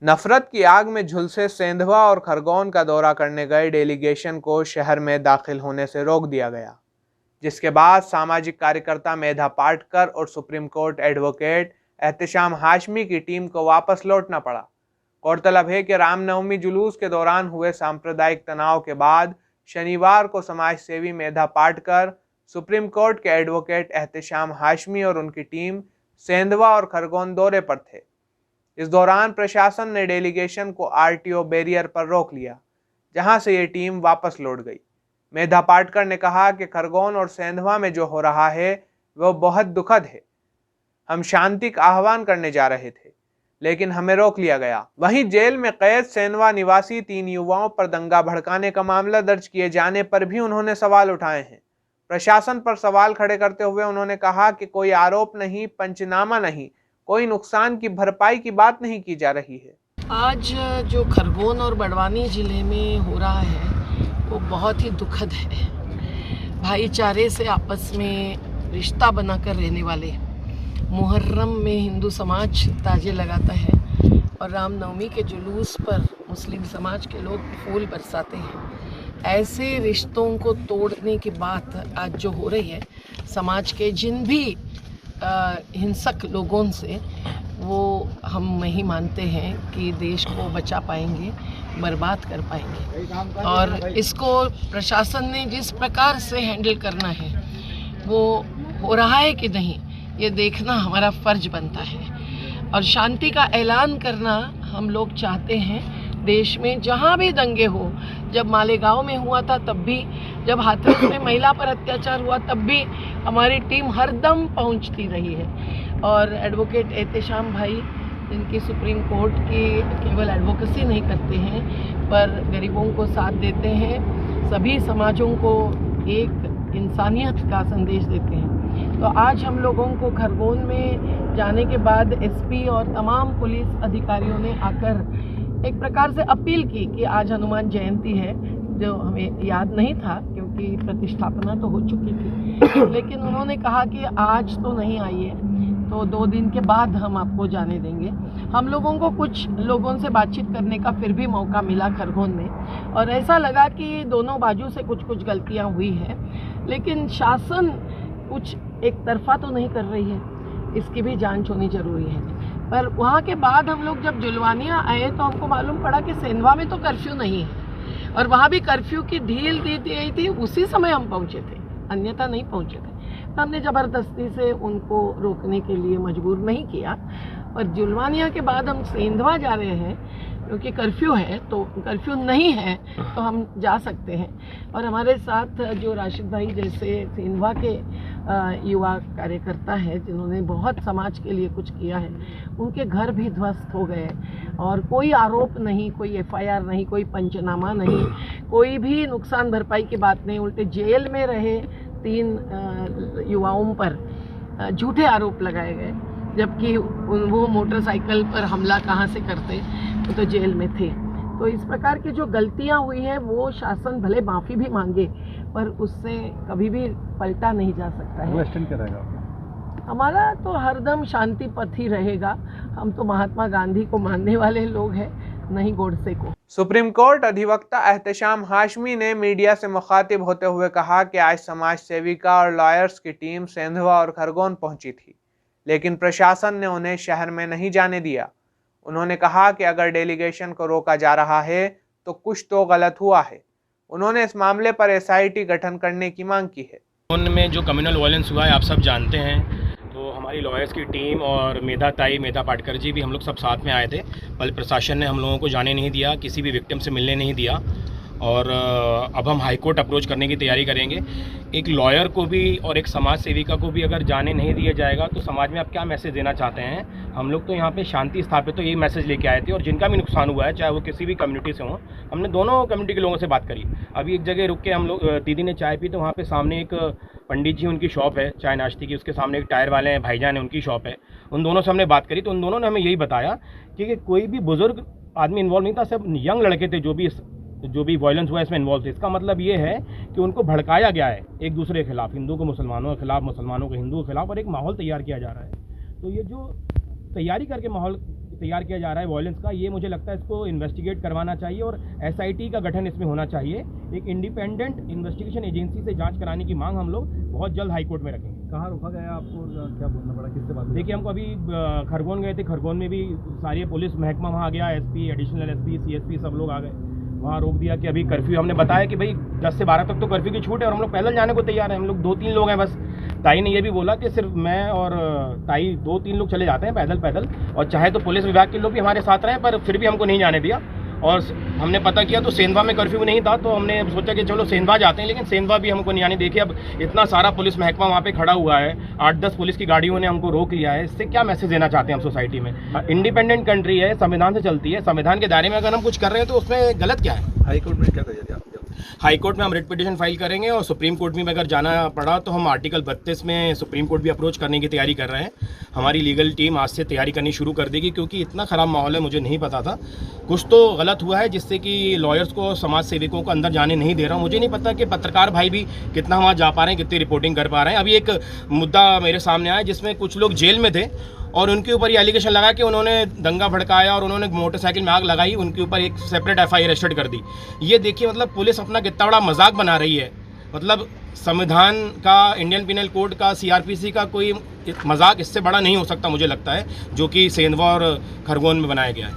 नफरत की आग में झुलसे सेंधवा और खरगोन का दौरा करने गए डेलीगेशन को शहर में दाखिल होने से रोक दिया गया, जिसके बाद सामाजिक कार्यकर्ता मेधा पाटकर और supreme court advocate Ehtesham Hashmi की टीम को वापस लौटना पड़ा। गौरतलब है कि रामनवमी जुलूस के दौरान हुए सांप्रदायिक तनाव के बाद शनिवार को समाज सेवी मेधा पाटकर, सुप्रीम कोर्ट के एडवोकेट एहतेशाम हाशमी और उनकी टीम सेंधवा और खरगोन दौरे पर थे। इस दौरान प्रशासन ने डेलीगेशन को आरटीओ बैरियर पर रोक लिया, जहां से ये टीम वापस लौट गई। मेधा पाटकर ने कहा कि खरगोन और सेंधवा में जो हो रहा है वह बहुत दुखद है। हम शांति का आह्वान करने जा रहे थे, लेकिन हमें रोक लिया गया। वहीं जेल में कैद सेंधवा निवासी 3 युवाओं पर दंगा भड़काने का मामला दर्ज किए जाने पर भी उन्होंने सवाल उठाए हैं। प्रशासन पर सवाल खड़े करते हुए उन्होंने कहा कि कोई आरोप नहीं, पंचनामा नहीं, कोई नुकसान की भरपाई की बात नहीं की जा रही है। आज जो खरगोन और बड़वानी ज़िले में हो रहा है वो बहुत ही दुखद है। भाईचारे से आपस में रिश्ता बनाकर रहने वाले, मुहर्रम में हिंदू समाज ताजे लगाता है और रामनवमी के जुलूस पर मुस्लिम समाज के लोग फूल बरसाते हैं। ऐसे रिश्तों को तोड़ने की बात आज जो हो रही है समाज के जिन भी हिंसक लोगों से, वो हम नहीं मानते हैं कि देश को बचा पाएंगे, बर्बाद कर पाएंगे। और इसको प्रशासन ने जिस प्रकार से हैंडल करना है वो हो रहा है कि नहीं, ये देखना हमारा फ़र्ज बनता है। और शांति का ऐलान करना हम लोग चाहते हैं देश में, जहाँ भी दंगे हो। जब मालेगांव में हुआ था तब भी, जब हाथरस में महिला पर अत्याचार हुआ तब भी हमारी टीम हरदम पहुंचती रही है। और एडवोकेट एहतेशाम भाई, जिनकी सुप्रीम कोर्ट की केवल एडवोकेसी नहीं करते हैं पर गरीबों को साथ देते हैं, सभी समाजों को एक इंसानियत का संदेश देते हैं। तो आज हम लोगों को खरगोन में जाने के बाद एसपी और तमाम पुलिस अधिकारियों ने आकर एक प्रकार से अपील की कि आज हनुमान जयंती है, जो हमें याद नहीं था क्योंकि प्रतिष्ठापना तो हो चुकी थी, लेकिन उन्होंने कहा कि आज तो नहीं आइए, तो 2 दिन के बाद हम आपको जाने देंगे। हम लोगों को कुछ लोगों से बातचीत करने का फिर भी मौका मिला खरगोन में, और ऐसा लगा कि दोनों बाजू से कुछ गलतियां हुई हैं, लेकिन शासन कुछ एक तरफा तो नहीं कर रही है, इसकी भी जांच होनी जरूरी है। पर वहाँ के बाद हम लोग जब जुलवानिया आए तो हमको मालूम पड़ा कि सेंधवा में तो कर्फ्यू नहीं है, और वहाँ भी कर्फ्यू की ढील दी गई थी, उसी समय हम पहुँचे थे, अन्यथा नहीं पहुँचे थे। तो हमने ज़बरदस्ती से उनको रोकने के लिए मजबूर नहीं किया। और जुलवानिया के बाद हम सेंधवा जा रहे हैं क्योंकि कर्फ्यू है, तो कर्फ्यू नहीं है तो हम जा सकते हैं। और हमारे साथ जो राशिद भाई जैसे सेंधवा के युवा कार्यकर्ता है, जिन्होंने बहुत समाज के लिए कुछ किया है, उनके घर भी ध्वस्त हो गए और कोई आरोप नहीं, कोई एफआईआर नहीं, कोई पंचनामा नहीं, कोई भी नुकसान भरपाई की बात नहीं। उल्टे जेल में रहे 3 युवाओं पर झूठे आरोप लगाए गए, जबकि वो मोटरसाइकिल पर हमला कहाँ से करते, वो तो जेल में थे। तो इस प्रकार की जो गलतियाँ हुई है वो शासन भले माफ़ी भी मांगे पर उससे कभी भी पलटा नहीं जा सकता है। स्टैंड क्या रहेगा हमारा? तो हरदम शांति पथ ही रहेगा। हम तो महात्मा गांधी को मानने वाले लोग हैं, नहीं गोडसे को। सुप्रीम कोर्ट अधिवक्ता एहतेशाम हाशमी ने मीडिया से मुखातिब होते हुए कहा कि आज समाज सेविका और लॉयर्स की टीम सेंधवा और खरगोन पहुंची थी, लेकिन प्रशासन ने उन्हें शहर में नहीं जाने दिया। उन्होंने कहा कि अगर डेलीगेशन को रोका जा रहा है तो कुछ तो गलत हुआ है। उन्होंने इस मामले पर एसआईटी गठन करने की मांग की है। उनमें जो कम्युनल वायलेंस हुआ है आप सब जानते हैं, तो हमारी लॉयर्स की टीम और मेधा पाटकर जी भी हम लोग सब साथ में आए थे। पहले प्रशासन ने हम लोगों को जाने नहीं दिया, किसी भी विक्टिम से मिलने नहीं दिया, और अब हम हाई कोर्ट अप्रोच करने की तैयारी करेंगे। एक लॉयर को भी और एक समाज सेविका को भी अगर जाने नहीं दिया जाएगा तो समाज में आप क्या मैसेज देना चाहते हैं? हम लोग तो यहाँ पे शांति स्थापित तो यही मैसेज लेके आए थे, और जिनका भी नुकसान हुआ है चाहे वो किसी भी कम्युनिटी से हो, हमने दोनों कम्युनिटी के लोगों से बात करी। अभी एक जगह रुक के हम लोग दीदी ने चाय पी, तो वहाँ पे सामने एक पंडित जी, उनकी शॉप है चाय नाश्ते की, उसके सामने एक टायर वाले हैं भाईजान है, उनकी शॉप है। उन दोनों से हमने बात करी तो उन दोनों ने हमें यही बताया कि कोई भी बुजुर्ग आदमी इन्वॉल्व नहीं था, सब यंग लड़के थे जो भी वायलेंस हुआ इसमें इन्वॉल्व थे। इसका मतलब ये है कि उनको भड़काया गया है एक दूसरे के खिलाफ, हिंदू को मुसलमानों के खिलाफ, मुसलमानों को हिंदू के खिलाफ, और एक माहौल तैयार किया जा रहा है। तो ये जो तैयारी करके माहौल तैयार किया जा रहा है वायलेंस का, ये मुझे लगता है इसको इन्वेस्टिगेट करवाना चाहिए और SIT का गठन इसमें होना चाहिए। एक इंडिपेंडेंट इन्वेस्टिगेशन एजेंसी से जांच कराने की मांग हम लोग बहुत जल्द हाई कोर्ट में रखेंगे। कहाँ रोका गया आपको, क्या बोलना पड़ा, किससे बात हुई? देखिए, हमको अभी खरगोन गए थे, खरगोन में भी सारी पुलिस महकमा वहाँ आ गया, SP, एडिशनल SP, CSP सब लोग आ गए, वहाँ रोक दिया कि अभी कर्फ्यू, हमने बताया कि भाई 10 से 12 तक तो कर्फ्यू की छूट है और हम लोग पैदल जाने को तैयार हैं। हम लोग 2-3 लोग हैं बस। ताई ने ये भी बोला कि सिर्फ मैं और ताई 2-3 लोग चले जाते हैं पैदल, और चाहे तो पुलिस विभाग के लोग भी हमारे साथ रहें, पर फिर भी हमको नहीं जाने दिया। और हमने पता किया तो सेंधवा में कर्फ्यू नहीं था, तो हमने सोचा कि चलो सेंधवा जाते हैं, लेकिन सेंधवा भी हमको नहीं आने। देखिए, अब इतना सारा पुलिस महकमा वहाँ पे खड़ा हुआ है, 8-10 पुलिस की गाड़ियों ने हमको रोक लिया है। इससे क्या मैसेज देना चाहते हैं हम सोसाइटी में? इंडिपेंडेंट कंट्री है, संविधान से चलती है, संविधान के दायरे में अगर हम कुछ कर रहे हैं तो उसमें गलत क्या है? हाई कोर्ट में क्या तैयारी आप? हाई कोर्ट में हम रिट पिटीशन फाइल करेंगे और सुप्रीम कोर्ट में अगर जाना पड़ा तो हम आर्टिकल 32 में सुप्रीम कोर्ट भी अप्रोच करने की तैयारी कर रहे हैं। हमारी लीगल टीम आज से तैयारी करनी शुरू कर देगी, क्योंकि इतना ख़राब माहौल है, मुझे नहीं पता था। कुछ तो गलत हुआ है जिससे कि लॉयर्स को, समाज सेवकों को अंदर जाने नहीं दे रहा हूँ। मुझे नहीं पता कि पत्रकार भाई भी कितना वहाँ जा पा रहे हैं, कितनी रिपोर्टिंग कर पा रहे हैं। अभी एक मुद्दा मेरे सामने आया जिसमें कुछ लोग जेल में थे और उनके ऊपर ये एलिगेशन लगा कि उन्होंने दंगा भड़काया और उन्होंने मोटरसाइकिल में आग लगाई, उनके ऊपर एक सेपरेट FIR रजिस्टर्ड कर दी। ये देखिए, मतलब पुलिस अपना कितना बड़ा मजाक बना रही है। मतलब संविधान का, इंडियन पिनल कोड का, CRPC का कोई मजाक इससे बड़ा नहीं हो सकता मुझे लगता है, जो कि सेंधवा और खरगोन में बनाया गया है।